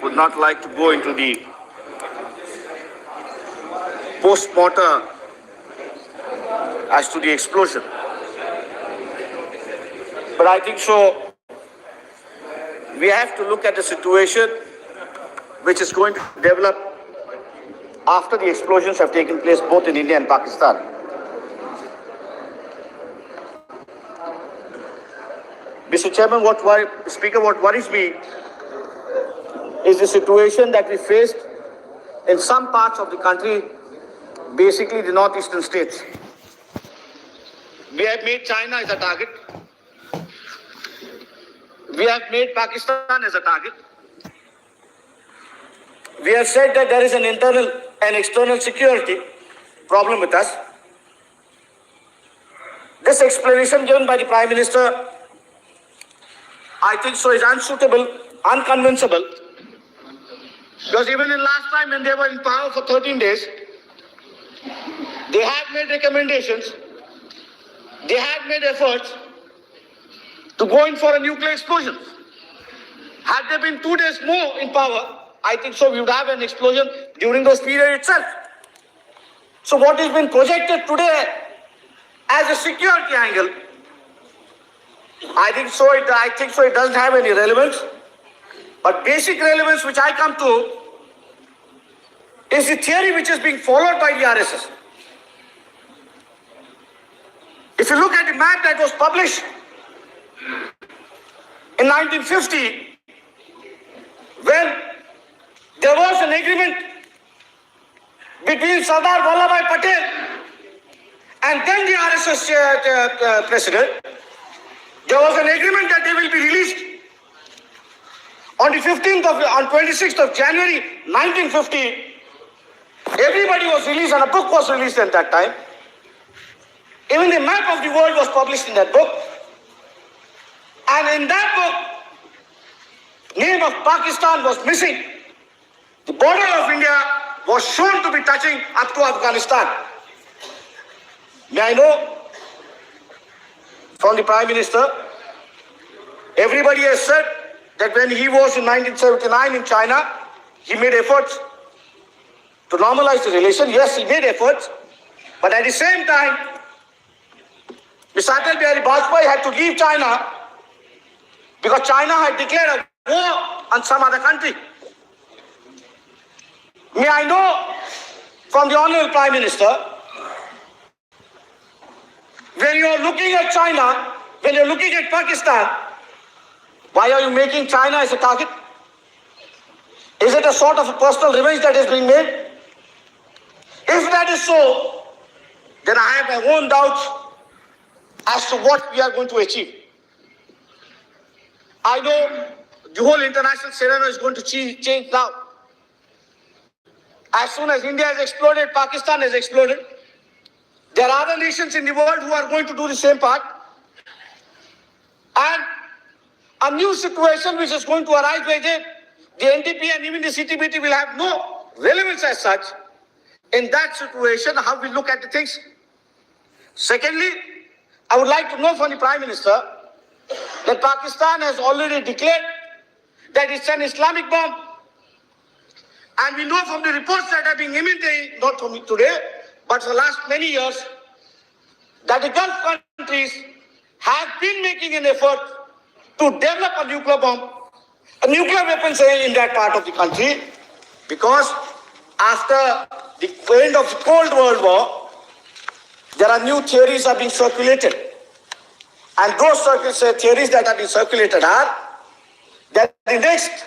would not like to go into the post-mortem as to the explosion. But I think so, we have to look at the situation which is going to develop after the explosions have taken place both in India and Pakistan. Mr. Chairman, what worries me is the situation that we faced in some parts of the country, basically the northeastern states. We have made China as a target. We have made Pakistan as a target. We have said that there is an internal and external security problem with us. This explanation given by the Prime Minister, I think so, is unsuitable, unconvincible. Because even in last time when they were in power for 13 days, they had made recommendations, they had made efforts to go in for a nuclear explosion. Had they been 2 days more in power, I think so we would have an explosion during those period itself. So what has been projected today as a security angle, I think so it doesn't have any relevance. But basic relevance which I come to is the theory which is being followed by the RSS. If you look at the map that was published in 1950, when there was an agreement between Sardar Vallabhbhai Patel and then the RSS president, there was an agreement that they will be released on 26th of January 1950. Everybody was released and a book was released at that time. Even the map of the world was published in that book. And in that book, name of Pakistan was missing. The border of India was shown to be touching up to Afghanistan. May I know from the Prime Minister, everybody has said that when he was in 1979 in China, he made efforts to normalize the relation. Yes, he made efforts, but at the same time, Mr. Atal Bihari Vajpayee had to leave China because China had declared a war on some other country. May I know from the Honorable Prime Minister, when you are looking at China, when you are looking at Pakistan, why are you making China as a target? Is it a sort of a personal revenge that is being made? If that is so, then I have my own doubts as to what we are going to achieve. I know the whole international scenario is going to change now. As soon as India has exploded, Pakistan has exploded. There are other nations in the world who are going to do the same part. And a new situation which is going to arise where the NDP and even the CTBT will have no relevance as such. In that situation, how we look at the things. Secondly, I would like to know from the Prime Minister that Pakistan has already declared that it's an Islamic bomb. And we know from the reports that are being emanated, not from today, but for the last many years, that the Gulf countries have been making an effort to develop a nuclear bomb, a nuclear weapons in that part of the country, because after the end of the Cold World War, there are new theories are being circulated. And those theories that are being circulated are that the next,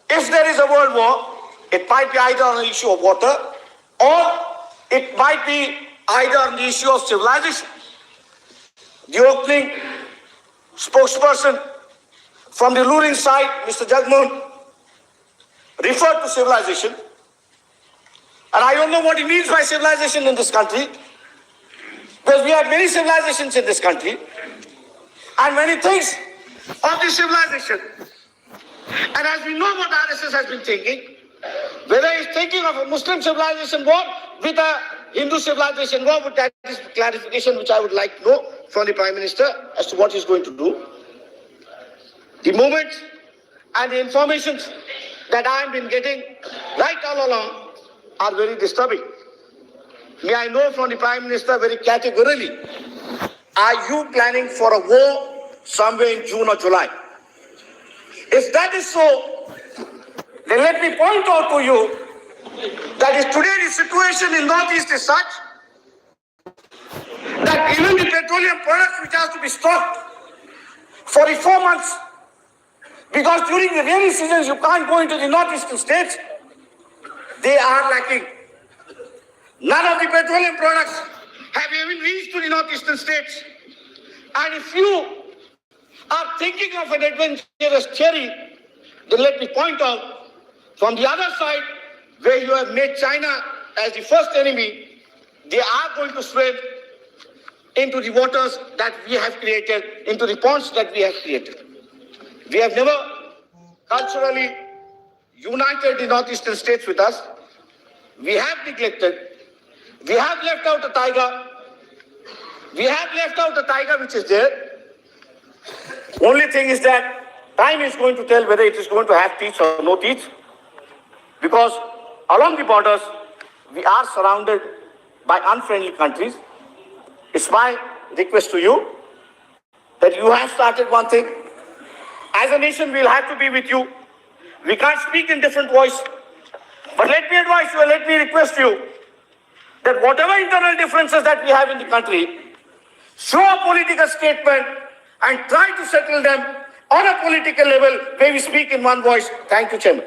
if there is a world war, it might be either on the issue of water or it might be either on the issue of civilization. The opening spokesperson from the ruling side, Mr. Jagmohan, referred to civilization. And I don't know what he means by civilization in this country, because we have many civilizations in this country. And when he thinks of the civilization, and as we know what RSS has been thinking, whether he's thinking of a Muslim civilization war with a Hindu civilization war, but that is clarification which I would like to know from the Prime Minister as to what he's going to do. The movements and the information that I've been getting right all along are very disturbing. May I know from the Prime Minister very categorically, are you planning for a war somewhere in June or July? If that is so, then let me point out to you that is today the situation in Northeast is such that even the petroleum products which have to be stocked for the 4 months, because during the rainy seasons you can't go into the northeastern states, they are lacking. None of the petroleum products have even reached to the northeastern states. And if you are thinking of an adventurous theory, then let me point out from the other side, where you have made China as the first enemy, they are going to swim into the waters that we have created, into the ponds that we have created. We have never culturally united the northeastern states with us. We have neglected. We have left out a tiger. We have left out a tiger which is there. Only thing is that time is going to tell whether it is going to have teeth or no teeth. Because along the borders, we are surrounded by unfriendly countries. It's my request to you that you have started one thing. As a nation, we'll have to be with you. We can't speak in different voice. But let me advise you, let me request you that whatever internal differences that we have in the country, show a political statement and try to settle them on a political level where we speak in one voice. Thank you, Chairman.